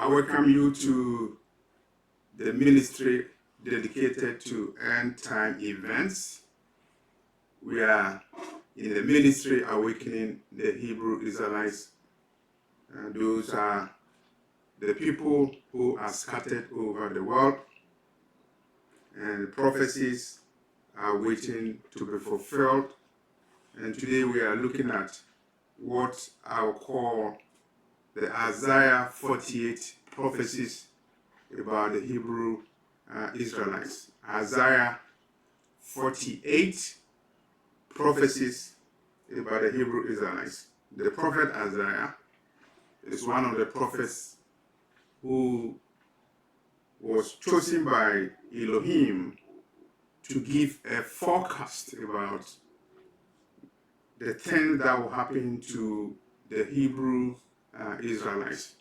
I welcome you to the ministry dedicated to end time events. We are in the ministry awakening the Hebrew Israelites. Those are the people who are scattered over the world, and the prophecies are waiting to be fulfilled. And today we are looking at what I'll call the Isaiah 48 prophecies about the Hebrew Israelites. Isaiah 48 prophecies about the Hebrew Israelites. The prophet Isaiah is one of the prophets who was chosen by Elohim to give a forecast about the things that will happen to the Hebrew Israelites.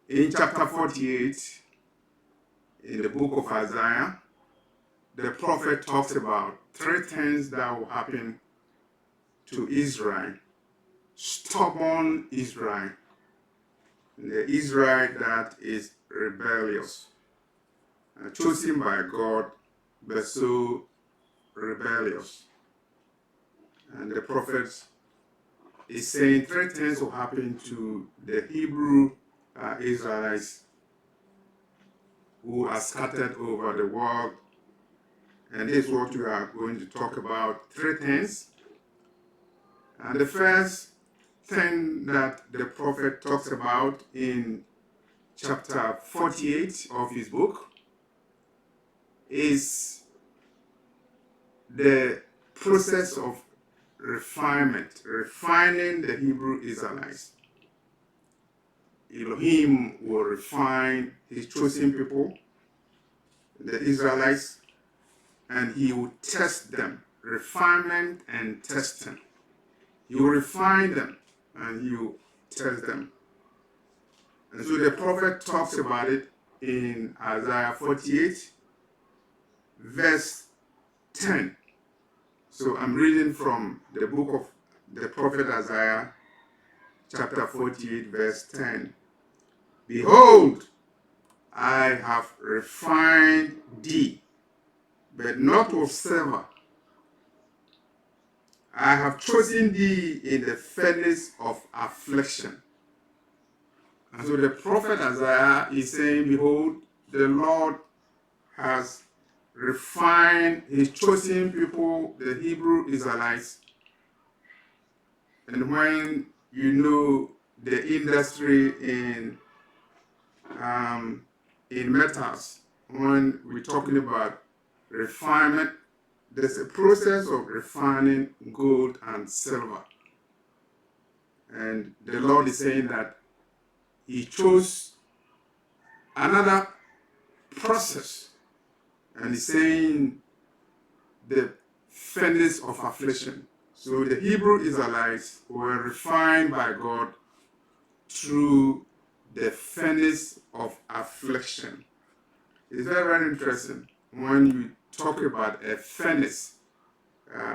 In chapter 48, in the book of Isaiah, the prophet talks about three things that will happen to Israel. Stubborn Israel, the Israel that is rebellious, chosen by God, but so rebellious. And the prophet is saying three things will happen to the Hebrew Israelites who are scattered over the world. And this is what we are going to talk about, three things. And the first thing that the prophet talks about in chapter 48 of his book is the process of refinement, refining the Hebrew Israelites. Elohim will refine his chosen people, the Israelites, and he will test them. Refinement and testing. He will refine them and he will test them. And so the prophet talks about it in Isaiah 48, verse 10. So I'm reading from the book of the prophet Isaiah, chapter 48, verse 10. Behold, I have refined thee, but not with silver. I have chosen thee in the furnace of affliction. And so the prophet Isaiah is saying, behold, the Lord has refined his chosen people, the Hebrew Israelites. And when you know the industry in metals, when we're talking about refinement, there's a process of refining gold and silver. And the Lord is saying that he chose another process, and he's saying the furnace of affliction. So the Hebrew Israelites were refined by God through the furnace of affliction. It's very, very interesting when you talk about a furnace.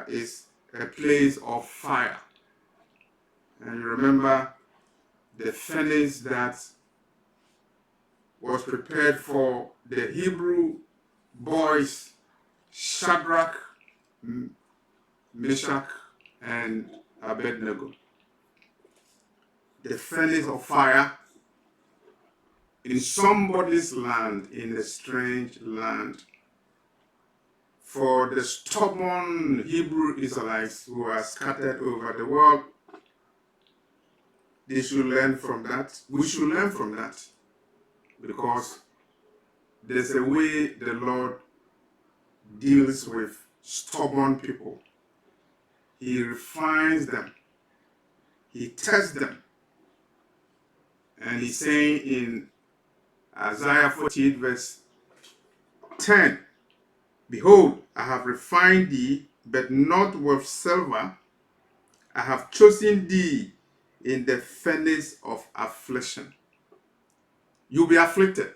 It's a place of fire. And you remember the furnace that was prepared for the Hebrew boys, Shadrach, Meshach, and Abednego. The furnace of fire in somebody's land, in a strange land. For the stubborn Hebrew Israelites who are scattered over the world, they should learn from that. We should learn from that, because there's a way the Lord deals with stubborn people. He refines them. He tests them. And he's saying in Isaiah 48 verse 10, behold, I have refined thee, but not with silver. I have chosen thee in the furnace of affliction. You'll be afflicted.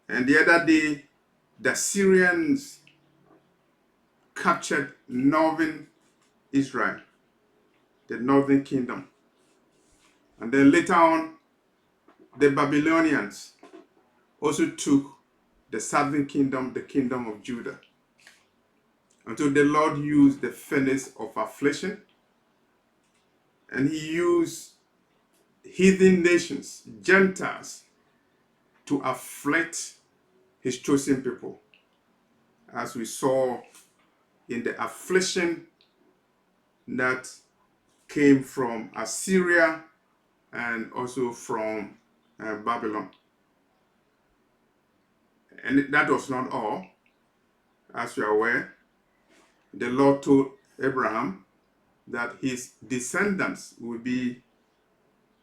And the other day, the Syrians captured northern Israel, the northern kingdom. And then later on, the Babylonians also took the southern kingdom, the kingdom of Judah. Until the Lord used the furnace of affliction, and he used heathen nations, Gentiles, to afflict his chosen people. As we saw in the affliction that came from Assyria and also from Babylon. And that was not all. As you are aware, the Lord told Abraham that his descendants will be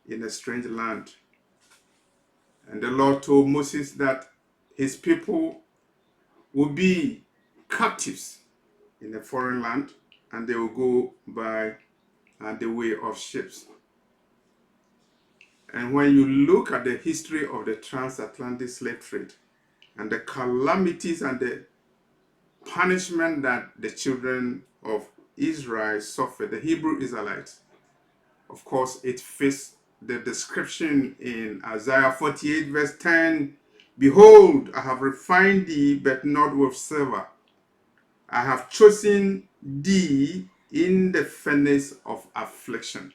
in a strange land. And the Lord told Moses that his people will be captives in a foreign land, and they will go by the way of ships. And when you look at the history of the transatlantic slave trade and the calamities and the punishment that the children of Israel suffered, the Hebrew Israelites, of course, it fits the description in Isaiah 48 verse 10. Behold, I have refined thee, but not with silver. I have chosen thee in the furnace of affliction.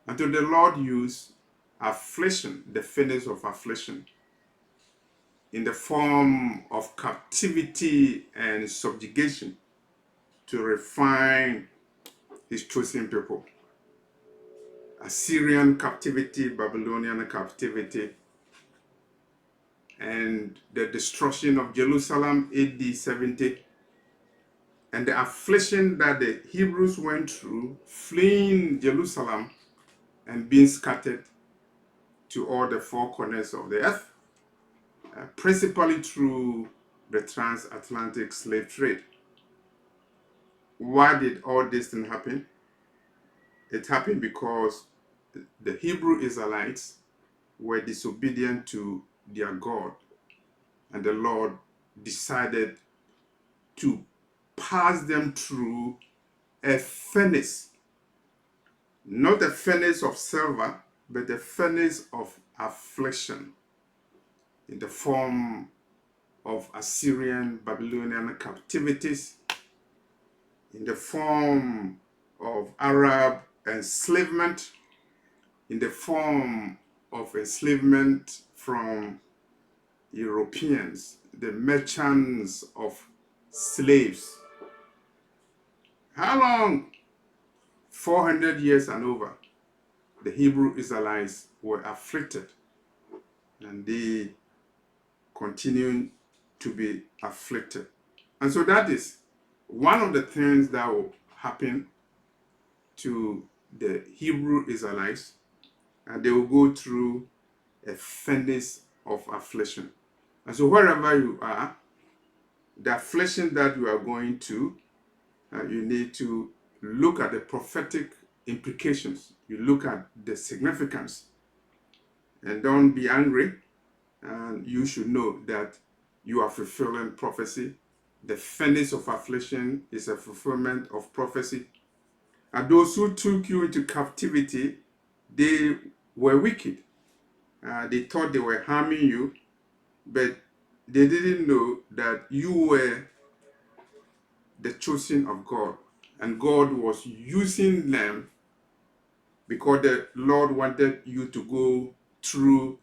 Until the Lord used affliction, the furnace of affliction, in the form of captivity and subjugation to refine his chosen people. Assyrian captivity, Babylonian captivity, and the destruction of Jerusalem AD 70, and the affliction that the Hebrews went through, fleeing Jerusalem and being scattered to all the four corners of the earth, principally through the transatlantic slave trade. Why did all this thing happen? It happened because the Hebrew Israelites were disobedient to their God, and the Lord decided to pass them through a furnace, not a furnace of silver, but a furnace of affliction in the form of Assyrian, Babylonian captivities, in the form of Arab enslavement, in the form of enslavement from Europeans, the merchants of slaves. How long? 400 years and over. The Hebrew Israelites were afflicted, and they continue to be afflicted. And so that is one of the things that will happen to the Hebrew Israelites, and they will go through a furnace of affliction. And so wherever you are, the affliction that you are going to, you need to look at the prophetic implications. You look at the significance, and don't be angry. And you should know that you are fulfilling prophecy. The furnace of affliction is a fulfillment of prophecy. And those who took you into captivity, they were wicked. They thought they were harming you, but they didn't know that you were the chosen of God. And God was using them because the Lord wanted you to go through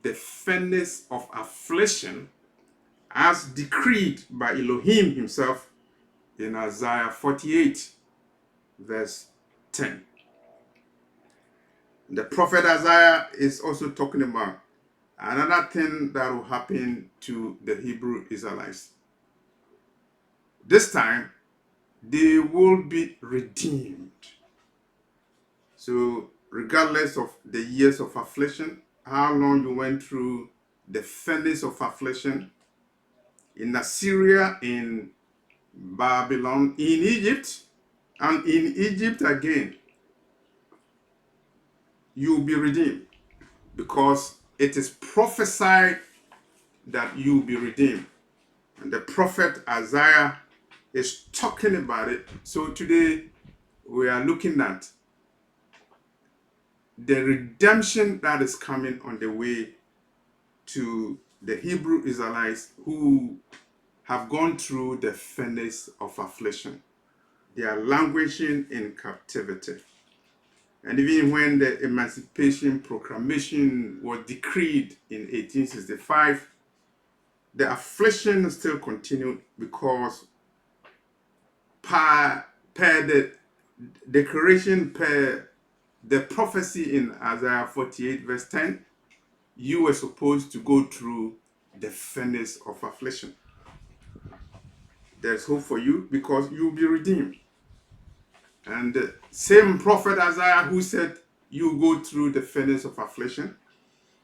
the furnace of affliction as decreed by Elohim himself in Isaiah 48 verse 10. The prophet Isaiah is also talking about another thing that will happen to the Hebrew Israelites. This time, they will be redeemed. So, regardless of the years of affliction, how long you went through the furnace of affliction in Assyria, in Babylon, in Egypt, and in Egypt again, you'll be redeemed, because it is prophesied that you'll be redeemed. And the prophet Isaiah is talking about it. So today we are looking at the redemption that is coming on the way to the Hebrew Israelites who have gone through the furnace of affliction. They are languishing in captivity. And even when the Emancipation Proclamation was decreed in 1865, the affliction still continued because per the declaration, per the prophecy in Isaiah 48 verse 10, you were supposed to go through the furnace of affliction. There's hope for you because you'll be redeemed. And the same prophet Isaiah who said you go through the furnace of affliction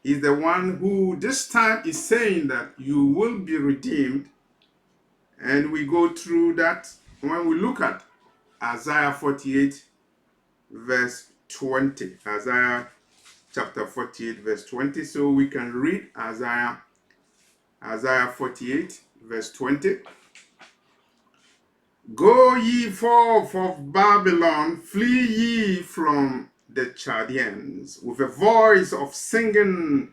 is the one who this time is saying that you will be redeemed. And we go through that when we look at Isaiah 48 verse 20. Isaiah chapter 48 verse 20. So we can read Isaiah 48 verse 20. Go ye forth of Babylon, flee ye from the Chaldeans. With a voice of singing,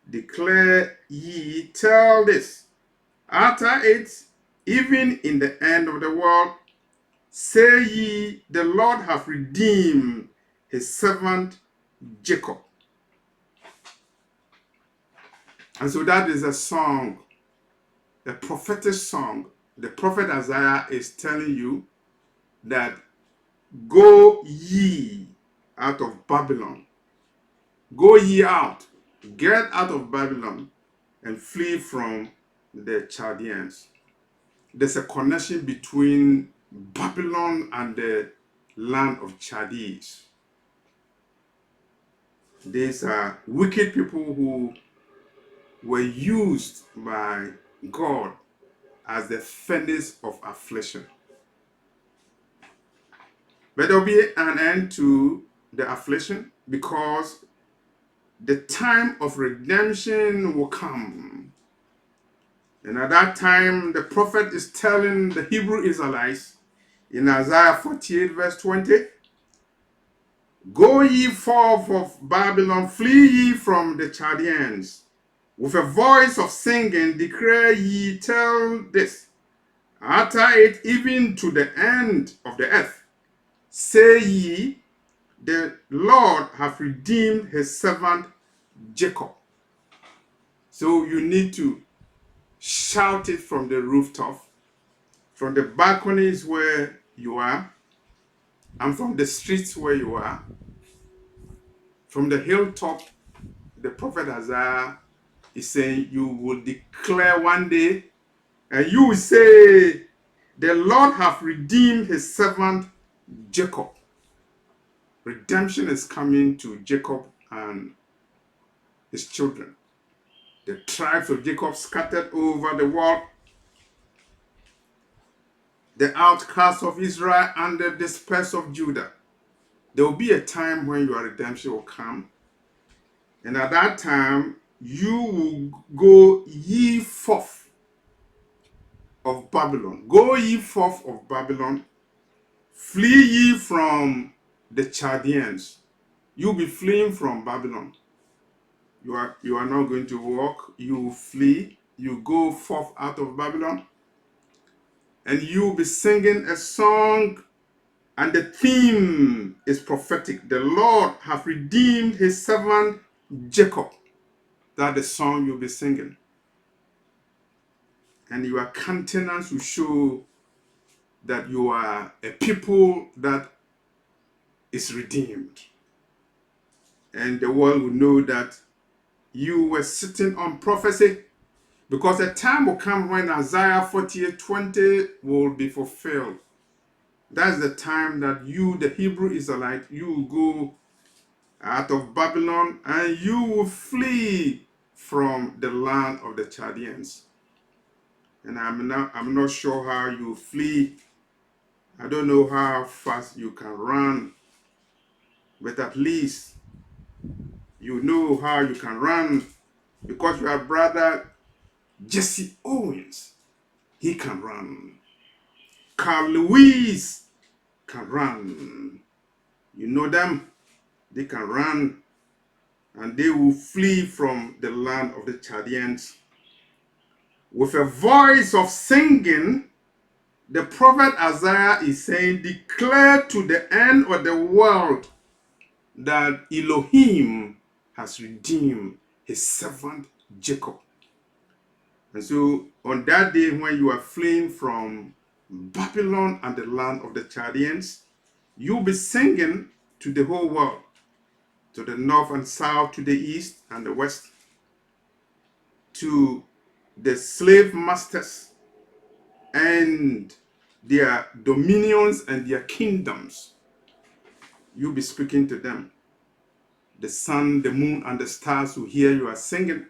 declare ye, tell this. Utter it, even in the end of the world. Say ye, the Lord hath redeemed his servant Jacob. And so that is a song, a prophetic song. The prophet Isaiah is telling you that go ye out of Babylon. Go ye out. Get out of Babylon and flee from the Chaldeans. There's a connection between Babylon and the land of Chaldees. These are wicked people who were used by God as the furnace of affliction. But there will be an end to the affliction because the time of redemption will come. And at that time, the prophet is telling the Hebrew Israelites in Isaiah 48 verse 20, go ye forth of Babylon, flee ye from the Chaldeans. With a voice of singing, declare ye, tell this. Utter it even to the end of the earth. Say ye, the Lord hath redeemed his servant Jacob. So you need to shout it from the rooftop, from the balconies where you are, and from the streets where you are. From the hilltop, the prophet Isaiah is saying you will declare one day, and you will say, the Lord hath redeemed his servant Jacob. Redemption is coming to Jacob and his children. The tribes of Jacob scattered over the world, the outcasts of Israel and the dispersed of Judah. There will be a time when your redemption will come. And at that time, you will go ye forth of Babylon. Go ye forth of Babylon. Flee ye from the Chaldeans. You'll be fleeing from Babylon. You are not going to walk. You flee. You go forth out of Babylon. And you'll be singing a song. And the theme is prophetic. The Lord hath redeemed his servant Jacob. That's the song you'll be singing. And your countenance will show that you are a people that is redeemed. And the world will know that you were sitting on prophecy, because a time will come when Isaiah 48:20 will be fulfilled. That's the time that you, the Hebrew Israelite, you will go out of Babylon and you will flee from the land of the Chaldeans. And I'm not sure how you flee. I don't know how fast you can run, but at least you know how you can run, because your brother Jesse Owens, he can run. Carl Lewis can run. You know them. They can run and they will flee from the land of the Chaldeans. With a voice of singing, the prophet Isaiah is saying, declare to the end of the world that Elohim has redeemed his servant Jacob. And so on that day when you are fleeing from Babylon and the land of the Chaldeans, you'll be singing to the whole world, to the north and south, to the east and the west, to the slave masters and their dominions and their kingdoms. You'll be speaking to them. The sun, the moon, and the stars will hear you are singing,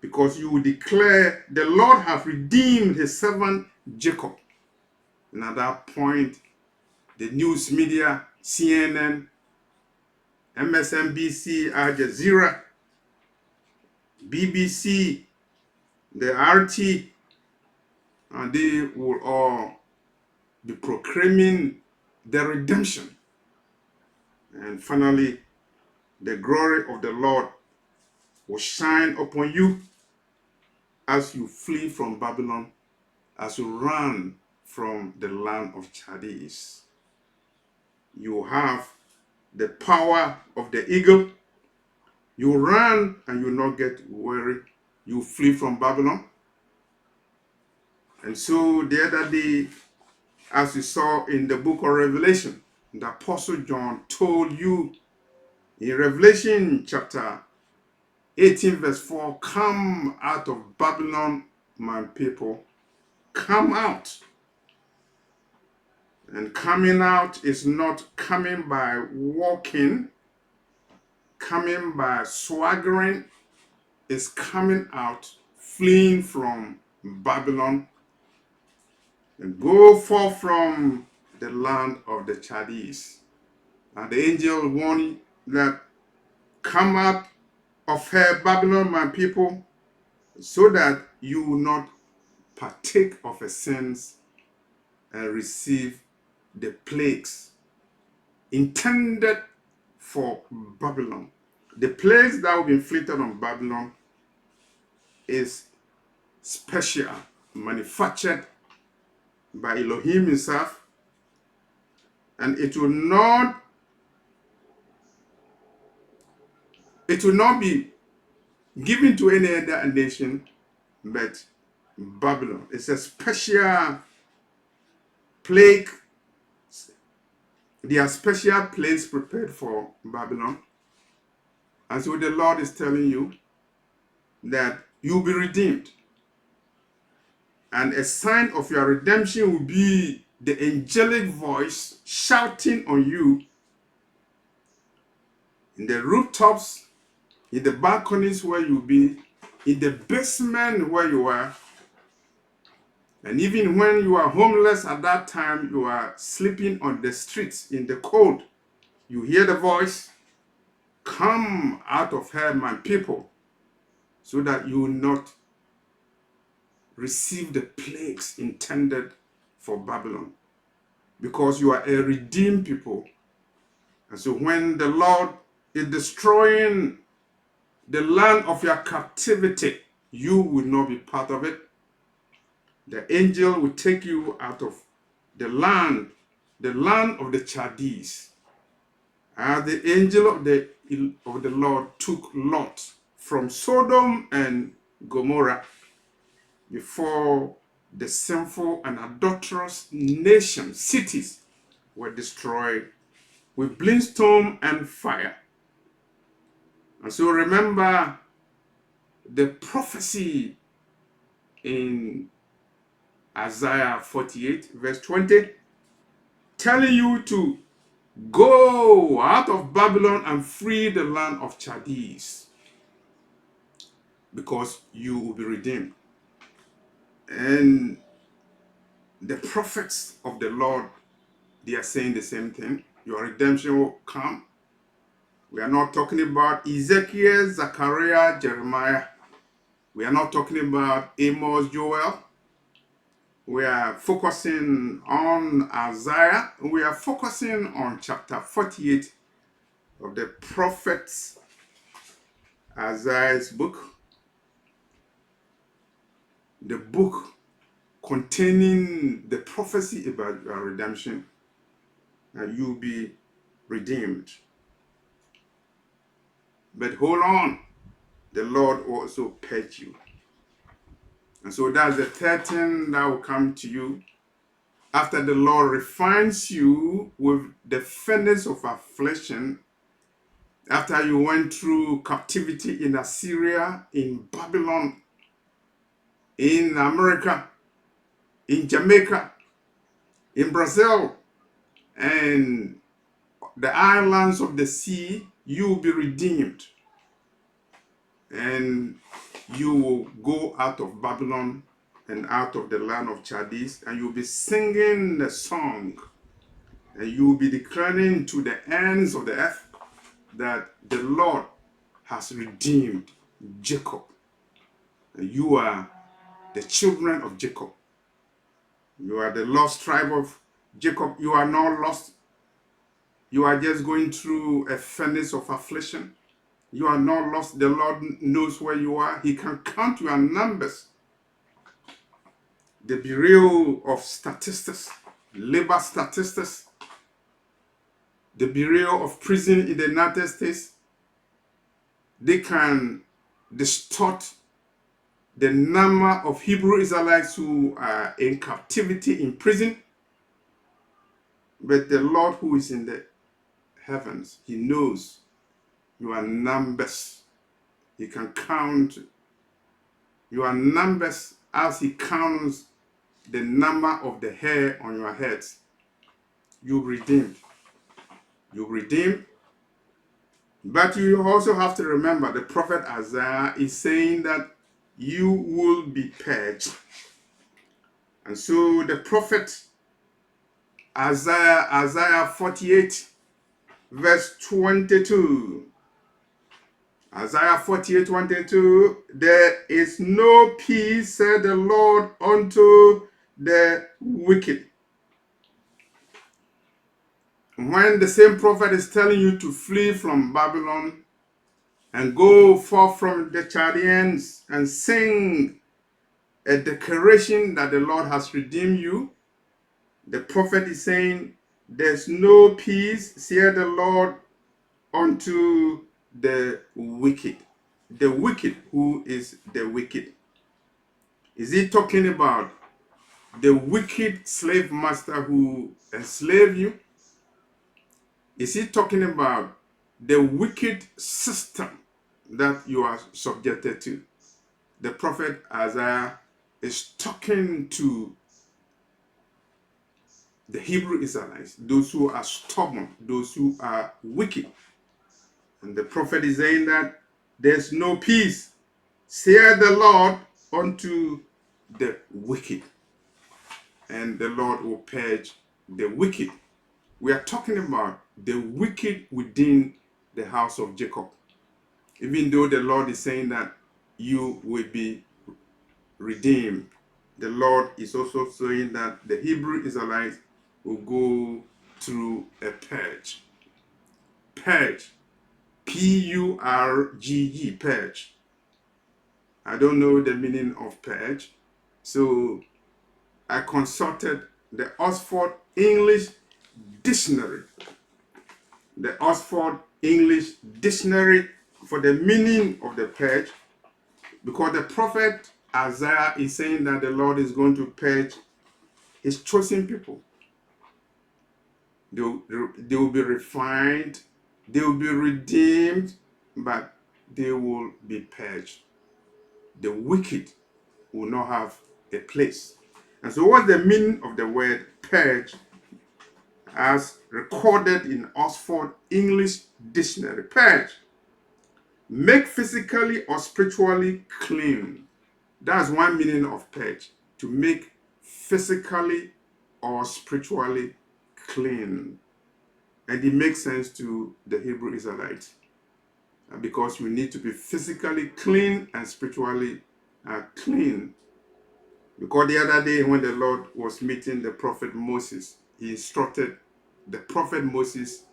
because you will declare, the Lord has redeemed his servant Jacob. And at that point, the news media, CNN, MSNBC, Al Jazeera, BBC, the RT, and they will all be proclaiming the redemption. And finally, the glory of the Lord will shine upon you as you flee from Babylon, as you run from the land of Chaldees. You have the power of the eagle. You run and you not get weary. You flee from Babylon. And so the other day, as we saw in the book of Revelation, the Apostle John told you in Revelation chapter 18 verse 4, come out of Babylon, my people. Come out. And coming out is not coming by walking, coming by swaggering, is coming out, fleeing from Babylon, and go forth from the land of the Chaldees. And the angel warned that, come out of her, Babylon, my people, so that you will not partake of her sins and receive the plagues intended for Babylon. The plagues that will be inflicted on Babylon is special, manufactured by Elohim himself, and it will not be given to any other nation but Babylon. It's a special plague. There are special plagues prepared for Babylon. And so the Lord is telling you that you'll be redeemed. And a sign of your redemption will be the angelic voice shouting on you in the rooftops, in the balconies where you'll be, in the basement where you are. And even when you are homeless at that time, you are sleeping on the streets in the cold, you hear the voice, come out of her, my people, so that you will not receive the plagues intended for Babylon, because you are a redeemed people. And so when the Lord is destroying the land of your captivity, you will not be part of it. The angel will take you out of the land of the Chaldees. As the angel of the Lord took Lot from Sodom and Gomorrah before the sinful and adulterous nations, cities were destroyed with brimstone and fire. And so remember the prophecy in Isaiah 48 verse 20, telling you to go out of Babylon and free the land of Chaldees, because you will be redeemed. And the prophets of the Lord, they are saying the same thing. Your redemption will come. We are not talking about Ezekiel, Zechariah, Jeremiah. We are not talking about Amos, Joel. We are focusing on Isaiah. We are focusing on chapter 48 of the prophets Isaiah's book, the book containing the prophecy about your redemption, and you'll be redeemed. But hold on, the Lord also purged you. And so that's the third thing that will come to you. After the Lord refines you with the furnace of affliction, after you went through captivity in Assyria, in Babylon, in America, in Jamaica, in Brazil, and the islands of the sea, you will be redeemed. And you will go out of Babylon and out of the land of Chaldees, and you'll be singing the song, and you will be declaring to the ends of the earth that the Lord has redeemed Jacob. And you are the children of Jacob. You are the lost tribe of Jacob. You are not lost. You are just going through a furnace of affliction. You are not lost. The Lord knows where you are. He can count your numbers. The Bureau of Statistics, labor statistics, the Bureau of Prison in the United States, they can distort the number of Hebrew Israelites who are in captivity in prison. But the Lord who is in the heavens, He knows your numbers. He can count your numbers as He counts the number of the hair on your heads. You redeemed. You redeemed. But you also have to remember the prophet Isaiah is saying that you will be purged. And so the prophet Isaiah 48 verse 22. Isaiah 48:22, there is no peace, said the Lord, unto the wicked. When the same prophet is telling you to flee from Babylon and go forth from the Chaldeans and sing a declaration that the Lord has redeemed you, the prophet is saying, there's no peace, said the Lord, unto the wicked. The wicked, who is the wicked? Is he talking about the wicked slave master who enslaved you? Is he talking about the wicked system that you are subjected to? The prophet Isaiah is talking to the Hebrew Israelites, those who are stubborn, those who are wicked. And the prophet is saying that there's no peace, saith the Lord, unto the wicked. And the Lord will purge the wicked. We are talking about the wicked within the house of Jacob. Even though the Lord is saying that you will be redeemed, the Lord is also saying that the Hebrew Israelites will go through a purge. Purge. P-U-R-G-E, purge. I don't know the meaning of purge. So I consulted the Oxford English Dictionary. The Oxford English Dictionary for the meaning of the purge, because the prophet Isaiah is saying that the Lord is going to purge His chosen people. They will be refined, they will be redeemed, but they will be purged. The wicked will not have a place. And so what's the meaning of the word purge as recorded in Oxford English Dictionary? Purge. Make physically or spiritually clean. That's one meaning of purge. To make physically or spiritually clean. And it makes sense to the Hebrew Israelites. Because we need to be physically clean and spiritually clean. Because the other day when the Lord was meeting the prophet Moses, He instructed the prophet Moses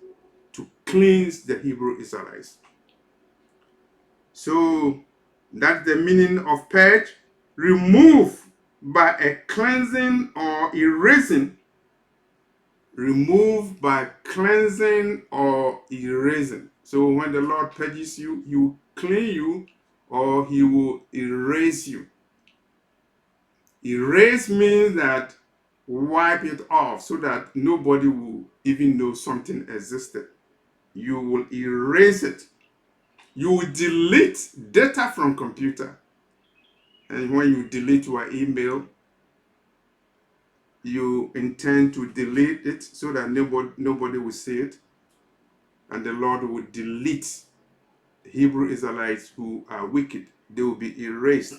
to cleanse the Hebrew Israelites. So that's the meaning of purge. Remove by a cleansing or erasing. Remove by cleansing or erasing. So when the Lord purges you, He will clean you or He will erase you. Erase means that wipe it off so that nobody will even know something existed. You will erase it. You will delete data from computer. And when you delete your email, you intend to delete it so that nobody will see it. And the Lord will delete the Hebrew Israelites who are wicked. They will be erased.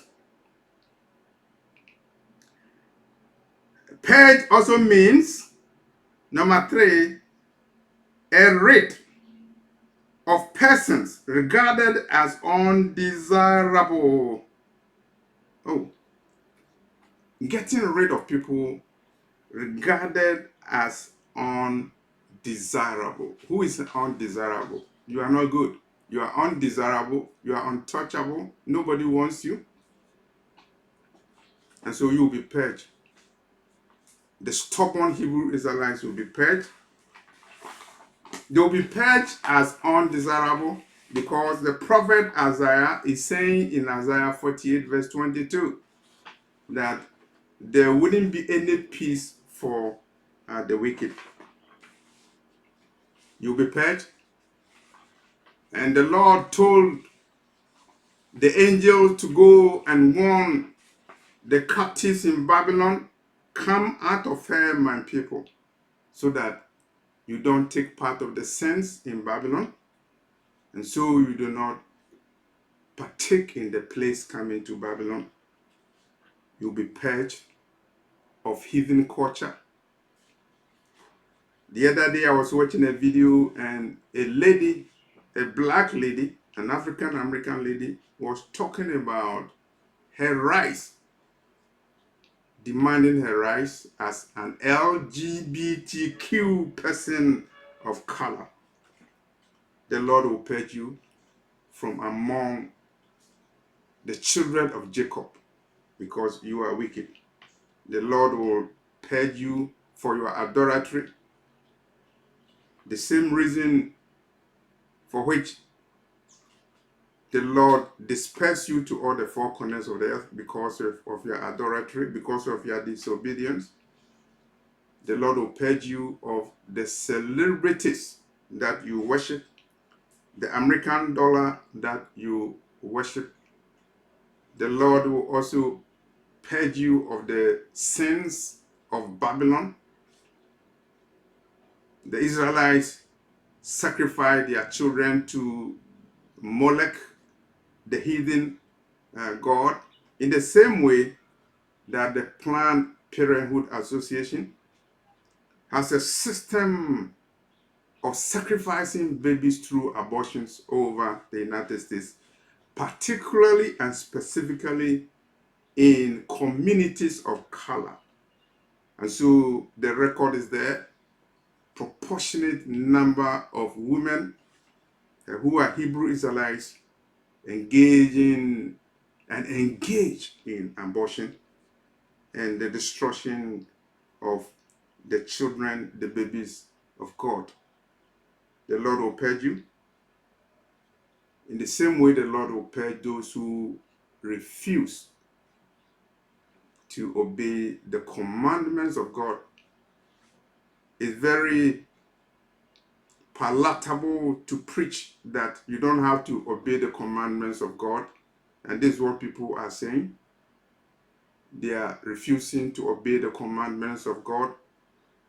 Purge also means, number 3, a rate of persons regarded as undesirable. Oh, getting rid of people regarded as undesirable. Who is undesirable? You are not good. You are undesirable. You are untouchable. Nobody wants you. And so you will be purged. The stubborn Hebrew Israelites will be purged. They will be purged as undesirable because the prophet Isaiah is saying in Isaiah 48 verse 22 that there wouldn't be any peace for the wicked. You'll be purged. And the Lord told the angel to go and warn the captives in Babylon, come out of her, my people, so that you don't take part of the sins in Babylon, and so you do not partake in the place coming to Babylon. You'll be purged of heathen culture. The other day I was watching a video and a lady, a black lady, an African American lady, was talking about her rights, demanding her rights as an LGBTQ person of color. The Lord will purge you from among the children of Jacob because you are wicked. The Lord will purge you for your idolatry. The same reason for which the Lord dispersed you to all the four corners of the earth because of your idolatry, because of your disobedience. The Lord will purge you of the celebrities that you worship, the American dollar that you worship. The Lord will also purge you of the sins of Babylon. The Israelites sacrificed their children to Molech, the heathen god, in the same way that the Planned Parenthood Association has a system of sacrificing babies through abortions over the United States, particularly and specifically in communities of color. And so the record is there. Proportionate number of women who are Hebrew Israelites engage in abortion and the destruction of the children, the babies of God. The Lord will purge you. In the same way, the Lord will purge those who refuse to obey the commandments of God. It's very palatable to preach that you don't have to obey the commandments of God. And this is what people are saying. They are refusing to obey the commandments of God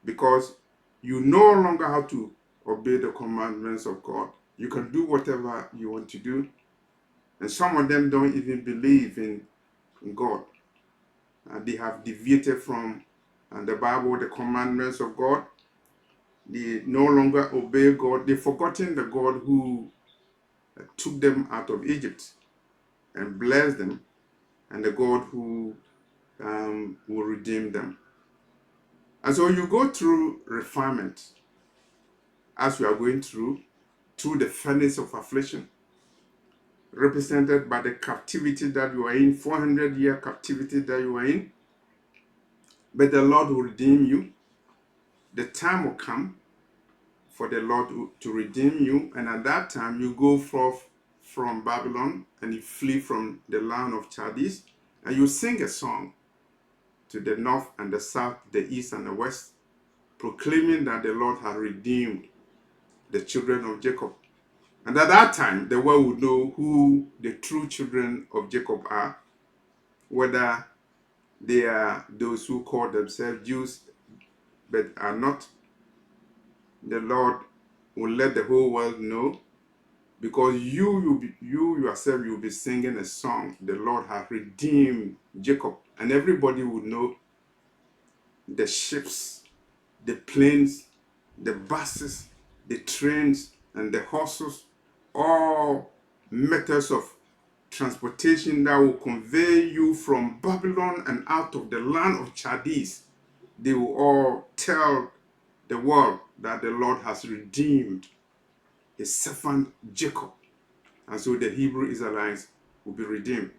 because you no longer have to obey the commandments of God. You can do whatever you want to do. And some of them don't even believe in God. They have deviated from the Bible, the commandments of God. They no longer obey God. They've forgotten the God who took them out of Egypt and blessed them, and the God who will redeem them. And so you go through refinement as we are going through. through the furnace of affliction, represented by the captivity that you are in, 400-year captivity that you are in. But the Lord will redeem you. The time will come for the Lord to redeem you, and at that time you go forth from Babylon and you flee from the land of Chaldees, and you sing a song to the north and the south, the east and the west, proclaiming that the Lord has redeemed the children of Jacob. And at that time, the world would know who the true children of Jacob are, whether they are those who call themselves Jews but are not. The Lord will let the whole world know, because you yourself, you'll be singing a song. The Lord has redeemed Jacob, and everybody would know the ships, the planes, the buses, the trains, and the horses, all methods of transportation that will convey you from Babylon and out of the land of Chaldees. They will all tell the world that the Lord has redeemed his servant Jacob. And so the Hebrew Israelites will be redeemed.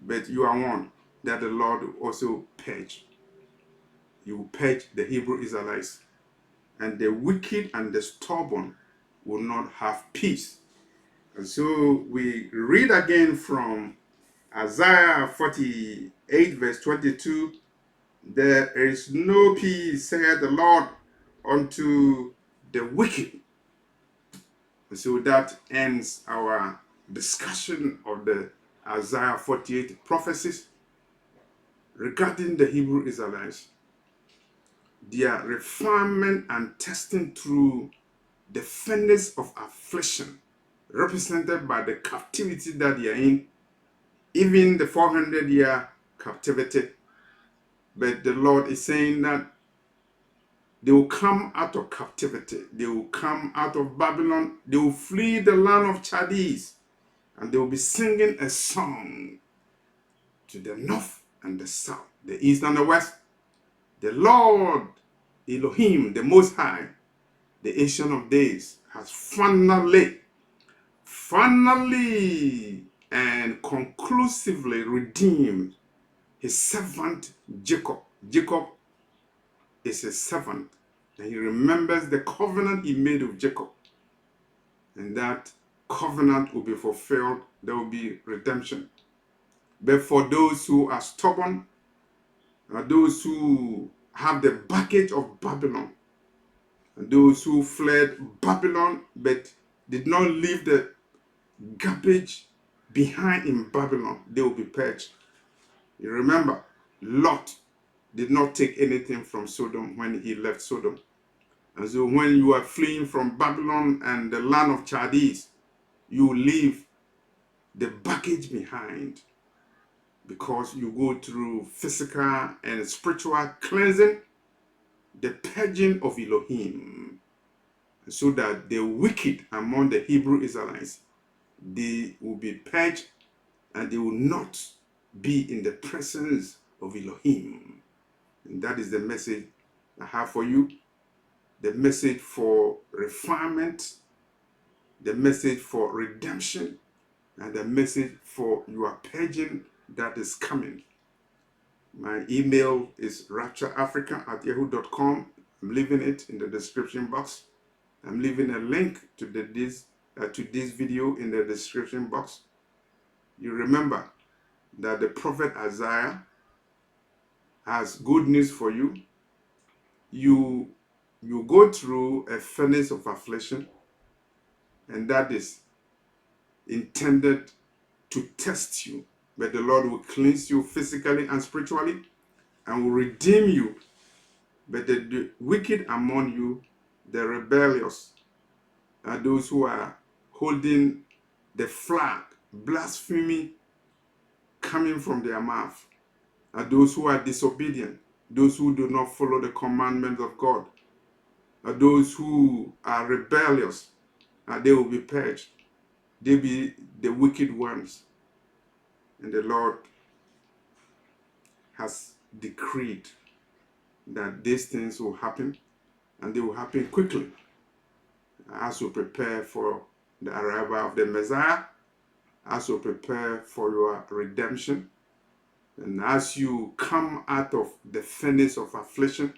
But you are warned that the Lord will also purge. He will purge the Hebrew Israelites, and the wicked and the stubborn will not have peace. And so we read again from Isaiah 48 verse 22. There is no peace, saith the Lord, unto the wicked. And so that ends our discussion of the Isaiah 48 prophecies regarding the Hebrew Israelites, their refinement and testing through the furnace of affliction, represented by the captivity that they are in, even the 400-year captivity. But the Lord is saying that they will come out of captivity. They will come out of Babylon. They will flee the land of Chaldees, and they will be singing a song to the north and the south, the east and the west. The Lord Elohim, the Most High, the Ancient of Days, has finally and conclusively redeemed his servant Jacob. Jacob is his servant, and he remembers the covenant he made with Jacob. And that covenant will be fulfilled. There will be redemption. But for those who are stubborn, those who have the baggage of Babylon, and those who fled Babylon but did not leave the garbage behind in Babylon, they will be purged. You remember, Lot did not take anything from Sodom when he left Sodom. And so when you are fleeing from Babylon and the land of Chaldees, you leave the baggage behind, because you go through physical and spiritual cleansing, the purging of Elohim, so that the wicked among the Hebrew Israelites, they will be purged, and they will not be in the presence of Elohim. And that is the message I have for you. The message for refinement, the message for redemption, and the message for your purging that is coming. My email is raptureafrica@yahoo.com. I'm leaving it in the description box. I'm leaving a link to this video in the description box. You remember that the prophet Isaiah has good news for you. You go through a furnace of affliction, and that is intended to test you. But the Lord will cleanse you physically and spiritually and will redeem you. But the wicked among you, the rebellious, are those who are holding the flag, blasphemy coming from their mouth, are those who are disobedient, those who do not follow the commandments of God, are those who are rebellious, and they will be purged. They be the wicked ones. And the Lord has decreed that these things will happen, and they will happen quickly. as you prepare for the arrival of the Messiah, as you prepare for your redemption, and as you come out of the furnace of affliction,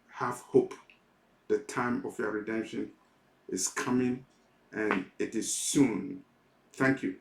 have hope. The time of your redemption is coming, and it is soon. Thank you.